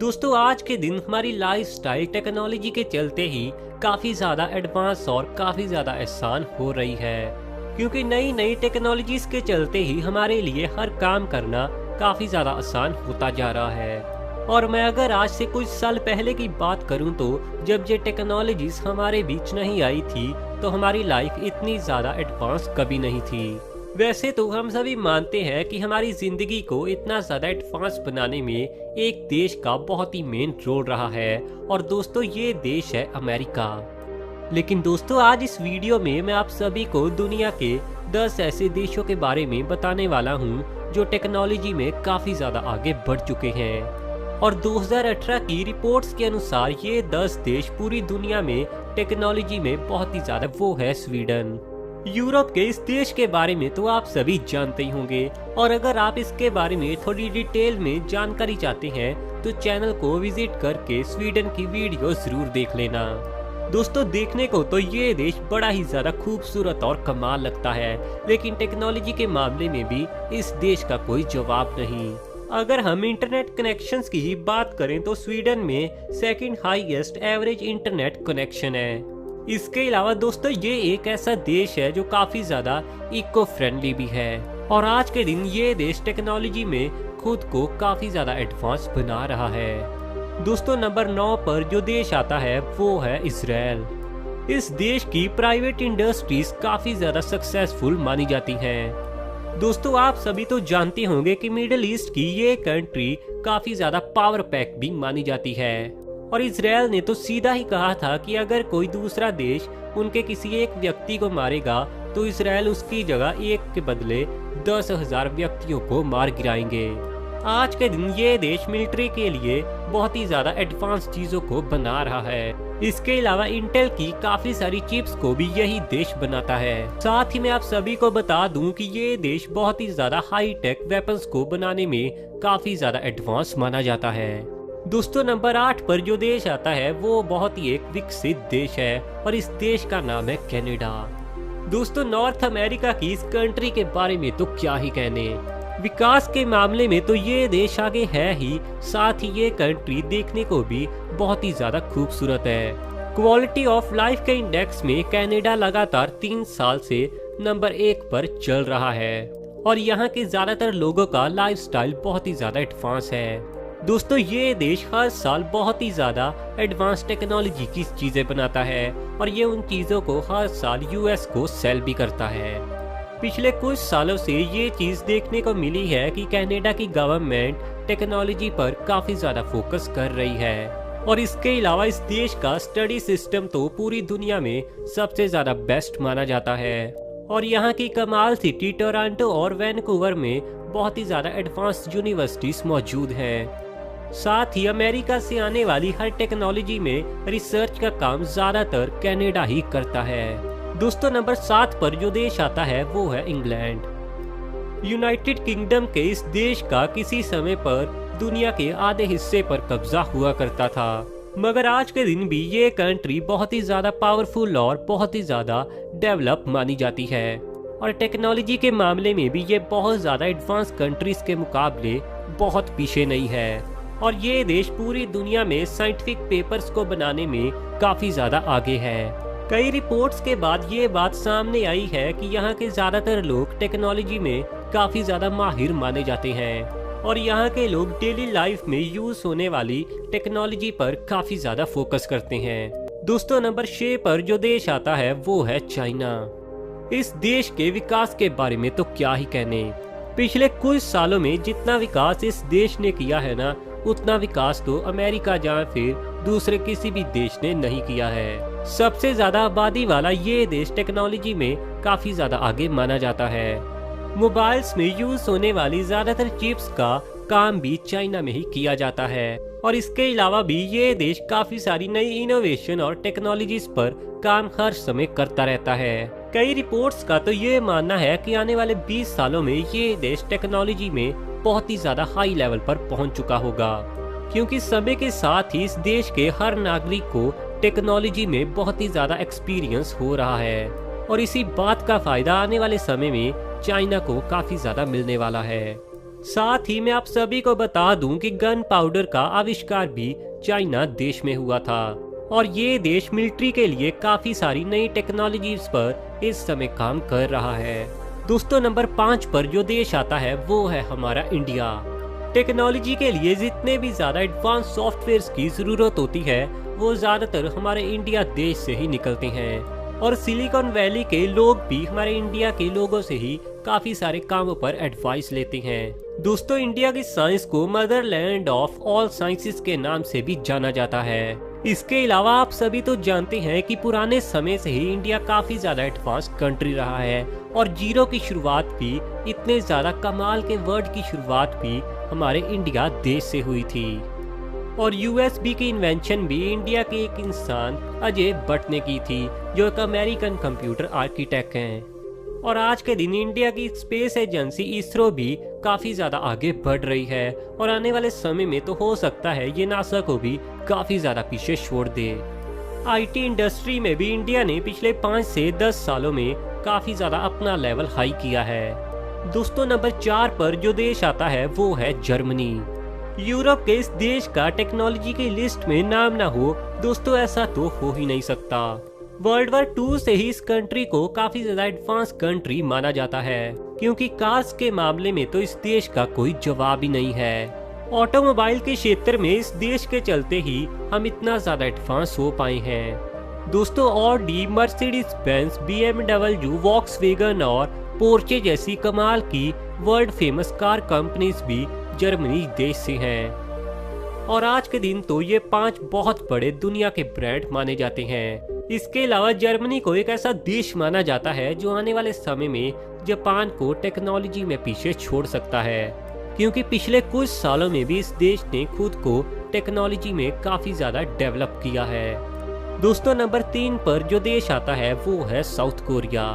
दोस्तों आज के दिन हमारी लाइफस्टाइल टेक्नोलॉजी के चलते ही काफ़ी ज़्यादा एडवांस और काफ़ी ज़्यादा आसान हो रही है, क्योंकि नई नई टेक्नोलॉजीज के चलते ही हमारे लिए हर काम करना काफ़ी ज़्यादा आसान होता जा रहा है। और मैं अगर आज से कुछ साल पहले की बात करूं तो जब ये टेक्नोलॉजीज हमारे बीच नहीं आई थी तो हमारी लाइफ इतनी ज़्यादा एडवांस कभी नहीं थी। वैसे तो हम सभी मानते हैं कि हमारी जिंदगी को इतना ज़्यादा एडवांस बनाने में एक देश का बहुत ही मेन रोल रहा है, और दोस्तों ये देश है अमेरिका। लेकिन दोस्तों आज इस वीडियो में मैं आप सभी को दुनिया के 10 ऐसे देशों के बारे में बताने वाला हूँ जो टेक्नोलॉजी में काफ़ी ज़्यादा आगे बढ़ चुके हैं। और 2018 की रिपोर्ट्स के अनुसार ये 10 देश पूरी दुनिया में टेक्नोलॉजी में बहुत ही ज़्यादा वो है स्वीडन। यूरोप के इस देश के बारे में तो आप सभी जानते ही होंगे, और अगर आप इसके बारे में थोड़ी डिटेल में जानकारी चाहते हैं तो चैनल को विजिट करके स्वीडन की वीडियो जरूर देख लेना। दोस्तों देखने को तो ये देश बड़ा ही ज्यादा खूबसूरत और कमाल लगता है, लेकिन टेक्नोलॉजी के मामले में भी इस देश का कोई जवाब नहीं। अगर हम इंटरनेट कनेक्शंस की ही बात करें तो स्वीडन में second highest average internet connection है। इसके अलावा दोस्तों ये एक ऐसा देश है जो काफी ज्यादा इको फ्रेंडली भी है, और आज के दिन ये देश टेक्नोलॉजी में खुद को काफी ज्यादा एडवांस बना रहा है। दोस्तों नंबर 9 पर जो देश आता है वो है इजराइल। इस देश की प्राइवेट इंडस्ट्रीज काफी ज्यादा सक्सेसफुल मानी जाती हैं। दोस्तों आप सभी तो जानते होंगे कि मिडिल ईस्ट की ये कंट्री काफी ज्यादा पावर पैक भी मानी जाती है, और इजराइल ने तो सीधा ही कहा था कि अगर कोई दूसरा देश उनके किसी एक व्यक्ति को मारेगा तो इजराइल उसकी जगह एक के बदले 10,000 व्यक्तियों को मार गिराएंगे। आज के दिन ये देश मिलिट्री के लिए बहुत ही ज्यादा एडवांस चीजों को बना रहा है। इसके अलावा इंटेल की काफी सारी चिप्स को भी यही देश बनाता है। साथ ही मैं आप सभी को बता दूं कि ये देश बहुत ही ज्यादा हाई टेक वेपन्स को बनाने में काफी ज्यादा एडवांस माना जाता है। दोस्तों नंबर 8 पर जो देश आता है वो बहुत ही एक विकसित देश है, और इस देश का नाम है कनाडा। दोस्तों नॉर्थ अमेरिका की इस कंट्री के बारे में तो क्या ही कहने, विकास के मामले में तो ये देश आगे है ही, साथ ही ये कंट्री देखने को भी बहुत ही ज्यादा खूबसूरत है। क्वालिटी ऑफ लाइफ के इंडेक्स में कनाडा लगातार 3 साल से नंबर 1 पर चल रहा है, और यहाँ के ज्यादातर लोगों का लाइफस्टाइल बहुत ही ज्यादा एडवांस है। दोस्तों ये देश हर साल बहुत ही ज्यादा एडवांस टेक्नोलॉजी की चीजें बनाता है, और ये उन चीजों को हर साल यूएस को सेल भी करता है। पिछले कुछ सालों से ये चीज देखने को मिली है कि कनाडा की गवर्नमेंट टेक्नोलॉजी पर काफी ज्यादा फोकस कर रही है, और इसके अलावा इस देश का स्टडी सिस्टम तो पूरी दुनिया में सबसे ज्यादा बेस्ट माना जाता है। और यहाँ की कमाल सिटी टोरंटो और वैनकूवर में बहुत ही ज्यादा एडवांस यूनिवर्सिटीज मौजूद हैं। साथ ही अमेरिका से आने वाली हर टेक्नोलॉजी में रिसर्च का काम ज्यादातर कनाडा ही करता है। दोस्तों नंबर 7 पर जो देश आता है वो है इंग्लैंड। यूनाइटेड किंगडम के इस देश का किसी समय पर दुनिया के आधे हिस्से पर कब्जा हुआ करता था, मगर आज के दिन भी ये कंट्री बहुत ही ज्यादा पावरफुल और बहुत ही ज्यादा डेवलप मानी जाती है, और टेक्नोलॉजी के मामले में भी ये बहुत ज्यादा एडवांस कंट्रीज के मुकाबले बहुत पीछे नहीं है। और ये देश पूरी दुनिया में साइंटिफिक पेपर्स को बनाने में काफी ज्यादा आगे है। कई रिपोर्ट्स के बाद ये बात सामने आई है कि यहाँ के ज्यादातर लोग टेक्नोलॉजी में काफी ज्यादा माहिर माने जाते हैं, और यहाँ के लोग डेली लाइफ में यूज होने वाली टेक्नोलॉजी पर काफी ज्यादा फोकस करते हैं। दोस्तों नंबर 6 पर जो देश आता है वो है चाइना। इस देश के विकास के बारे में तो क्या ही कहने, पिछले कुछ सालों में जितना विकास इस देश ने किया है ना, उतना विकास तो अमेरिका या फिर दूसरे किसी भी देश ने नहीं किया है। सबसे ज्यादा आबादी वाला ये देश टेक्नोलॉजी में काफी ज्यादा आगे माना जाता है। मोबाइल्स में यूज होने वाली ज्यादातर चिप्स का काम भी चाइना में ही किया जाता है, और इसके अलावा भी ये देश काफी सारी नई इनोवेशन और टेक्नोलॉजीज पर काम हर समय करता रहता है। कई रिपोर्ट्स का तो ये मानना है कि आने वाले 20 सालों में ये देश टेक्नोलॉजी में बहुत ही ज्यादा हाई लेवल पर पहुंच चुका होगा, क्योंकि समय के साथ ही इस देश के हर नागरिक को टेक्नोलॉजी में बहुत ही ज्यादा एक्सपीरियंस हो रहा है, और इसी बात का फायदा आने वाले समय में चाइना को काफी ज्यादा मिलने वाला है। साथ ही मैं आप सभी को बता दूं कि गन पाउडर का आविष्कार भी चाइना देश में हुआ था और ये देश मिलिट्री के लिए काफी सारी नई टेक्नोलॉजीज पर इस समय काम कर रहा है। दोस्तों नंबर 5 पर जो देश आता है वो है हमारा इंडिया। टेक्नोलॉजी के लिए जितने भी ज्यादा एडवांस सॉफ्टवेयर की जरूरत होती है वो ज्यादातर हमारे इंडिया देश से ही निकलते हैं और सिलिकॉन वैली के लोग भी हमारे इंडिया के लोगों से ही काफी सारे कामों पर एडवाइस लेते हैं। दोस्तों इंडिया की साइंस को मदरलैंड ऑफ ऑल साइंसेस के नाम से भी जाना जाता है। इसके अलावा आप सभी तो जानते हैं कि पुराने समय से ही इंडिया काफी ज्यादा एडवांस कंट्री रहा है और जीरो की शुरुआत भी, इतने ज्यादा कमाल के वर्ड की शुरुआत भी हमारे इंडिया देश से हुई थी और यूएसबी की इन्वेंशन भी इंडिया के एक इंसान अजय भट्ट ने की थी जो एक अमेरिकन कंप्यूटर आर्किटेक्ट हैं। और आज के दिन इंडिया की स्पेस एजेंसी इसरो भी काफी ज्यादा आगे बढ़ रही है और आने वाले समय में तो हो सकता है ये नासा को भी काफी ज्यादा पीछे छोड़ दे। आईटी इंडस्ट्री में भी इंडिया ने पिछले 5 से 10 सालों में काफी ज्यादा अपना लेवल हाई किया है। दोस्तों नंबर 4 पर जो देश आता है वो है जर्मनी। यूरोप के इस देश का टेक्नोलॉजी की लिस्ट में नाम ना हो दोस्तों ऐसा तो हो ही नहीं सकता। वर्ल्ड वॉर 2 से ही इस कंट्री को काफी ज्यादा एडवांस कंट्री माना जाता है क्योंकि कार्स के मामले में तो इस देश का कोई जवाब ही नहीं है। ऑटोमोबाइल के क्षेत्र में इस देश के चलते ही हम इतना ज्यादा एडवांस हो पाए हैं। दोस्तों Audi, Mercedes Benz, BMW, Volkswagen और पोर्चे जैसी कमाल की वर्ल्ड फेमस कार कंपनीज भी जर्मनी देश से हैं और आज के दिन तो ये 5 बहुत बड़े दुनिया के ब्रांड माने जाते हैं। इसके अलावा जर्मनी को एक ऐसा देश माना जाता है जो आने वाले समय में जापान को टेक्नोलॉजी में पीछे छोड़ सकता है क्योंकि पिछले कुछ सालों में भी इस देश ने खुद को टेक्नोलॉजी में काफी ज्यादा डेवलप किया है। दोस्तों नंबर 3 पर जो देश आता है वो है साउथ कोरिया।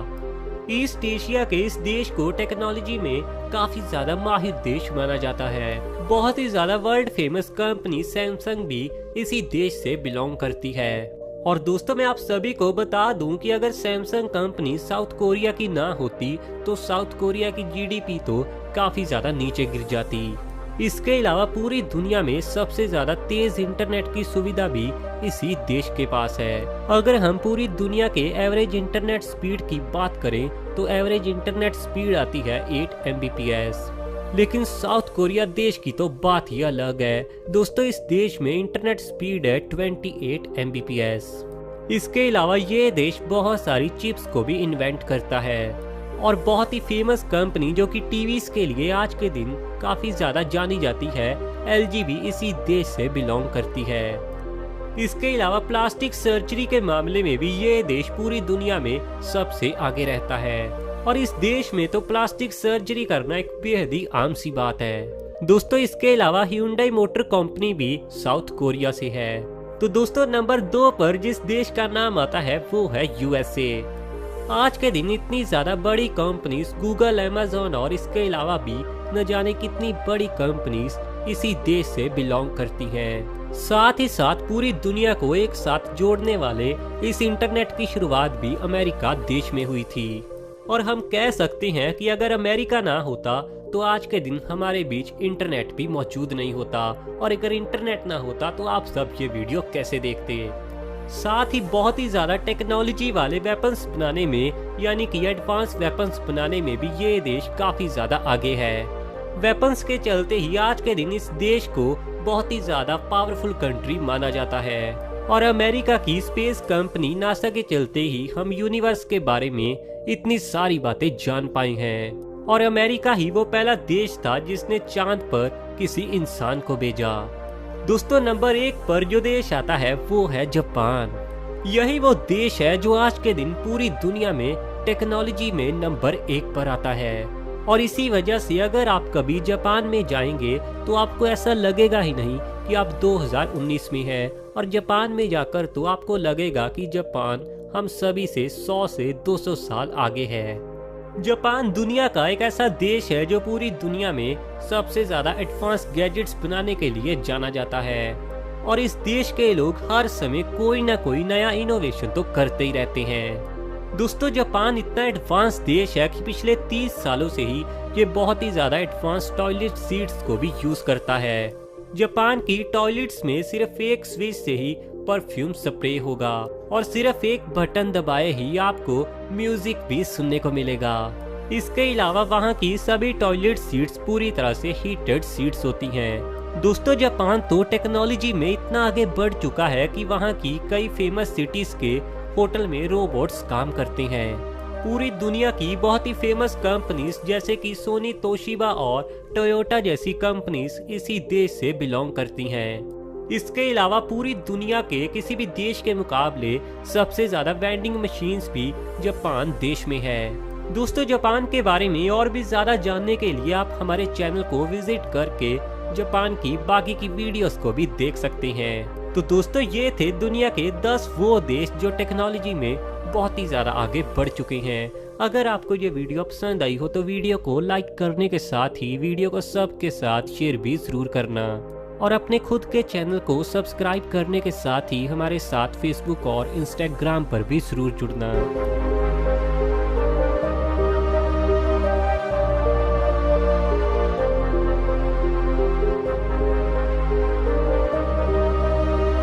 ईस्ट एशिया के इस देश को टेक्नोलॉजी में काफी ज्यादा माहिर देश माना जाता है। बहुत ही ज्यादा वर्ल्ड फेमस कंपनी सैमसंग भी इसी देश से बिलोंग करती है। और दोस्तों मैं आप सभी को बता दूं कि अगर सैमसंग कंपनी साउथ कोरिया की ना होती तो साउथ कोरिया की जीडीपी तो काफी ज्यादा नीचे गिर जाती। इसके अलावा पूरी दुनिया में सबसे ज्यादा तेज इंटरनेट की सुविधा भी इसी देश के पास है। अगर हम पूरी दुनिया के एवरेज इंटरनेट स्पीड की बात करें तो एवरेज इंटरनेट स्पीड आती है 8 Mbps। लेकिन साउथ कोरिया देश की तो बात ही अलग है। दोस्तों इस देश में इंटरनेट स्पीड है 28 Mbps। इसके अलावा ये देश बहुत सारी चिप्स को भी इन्वेंट करता है और बहुत ही फेमस कंपनी जो कि टीवीज के लिए आज के दिन काफी ज्यादा जानी जाती है, LG भी इसी देश से बिलोंग करती है। इसके अलावा प्लास्टिक सर्जरी के मामले में भी ये देश पूरी दुनिया में सबसे आगे रहता है और इस देश में तो प्लास्टिक सर्जरी करना एक बेहद ही आम सी बात है। दोस्तों इसके अलावा Hyundai मोटर कंपनी भी साउथ कोरिया से है। तो दोस्तों नंबर 2 पर जिस देश का नाम आता है वो है USA। आज के दिन इतनी ज्यादा बड़ी कंपनीज गूगल, अमेज़न और इसके अलावा भी न जाने कितनी बड़ी कंपनीज इसी देश से बिलोंग करती हैं। साथ ही साथ पूरी दुनिया को एक साथ जोड़ने वाले इस इंटरनेट की शुरुआत भी अमेरिका देश में हुई थी और हम कह सकते हैं कि अगर अमेरिका ना होता तो आज के दिन हमारे बीच इंटरनेट भी मौजूद नहीं होता और अगर इंटरनेट ना होता तो आप सब ये वीडियो कैसे देखते। साथ ही बहुत ही ज्यादा टेक्नोलॉजी वाले वेपन्स बनाने में यानी कि एडवांस वेपन्स बनाने में भी ये देश काफी ज्यादा आगे है। वेपन्स के चलते ही आज के दिन इस देश को बहुत ही ज्यादा पावरफुल कंट्री माना जाता है और अमेरिका की स्पेस कंपनी नासा के चलते ही हम यूनिवर्स के बारे में इतनी सारी बातें जान पाए हैं और अमेरिका ही वो पहला देश था जिसने चांद पर किसी इंसान को भेजा। दोस्तों नंबर 1 पर जो देश आता है वो है जापान। यही वो देश है जो आज के दिन पूरी दुनिया में टेक्नोलॉजी में नंबर 1 पर आता है और इसी वजह से अगर आप कभी जापान में जाएंगे तो आपको ऐसा लगेगा ही नहीं कि आप 2019 में हैं और जापान में जाकर तो आपको लगेगा कि जापान हम सभी से 100 से 200 साल आगे है। जापान दुनिया का एक ऐसा देश है जो पूरी दुनिया में सबसे ज्यादा एडवांस गैजेट्स बनाने के लिए जाना जाता है और इस देश के लोग हर समय कोई ना कोई नया इनोवेशन तो करते ही रहते हैं। दोस्तों जापान इतना एडवांस देश है कि पिछले 30 सालों से ही ये बहुत ही ज्यादा एडवांस टॉयलेट सीट्स को भी यूज करता है। जापान की टॉयलेट्स में सिर्फ एक स्विच से ही परफ्यूम स्प्रे होगा और सिर्फ एक बटन दबाए ही आपको म्यूजिक भी सुनने को मिलेगा। इसके अलावा वहाँ की सभी टॉयलेट सीट्स पूरी तरह से हीटेड सीट्स होती हैं। दोस्तों जापान तो टेक्नोलॉजी में इतना आगे बढ़ चुका है कि वहाँ की कई फेमस सिटीज के होटल में रोबोट्स काम करते हैं। पूरी दुनिया की बहुत ही फेमस कंपनीज जैसे कि सोनी, तोशिबा और टोयोटा जैसी कंपनीज इसी देश से बिलोंग करती हैं। इसके अलावा पूरी दुनिया के किसी भी देश के मुकाबले सबसे ज्यादा वेंडिंग मशीन्स भी जापान देश में है। दोस्तों जापान के बारे में और भी ज्यादा जानने के लिए आप हमारे चैनल को विजिट करके जापान की बाकी की वीडियोस को भी देख सकते हैं। तो दोस्तों ये थे दुनिया के 10 वो देश जो टेक्नोलॉजी में बहुत ही ज्यादा आगे बढ़ चुके हैं। अगर आपको ये वीडियो पसंद आई हो तो वीडियो को लाइक करने के साथ ही वीडियो को सबके साथ शेयर भी जरूर करना और अपने खुद के चैनल को सब्सक्राइब करने के साथ ही हमारे साथ फेसबुक और इंस्टाग्राम पर भी जरूर जुड़ना।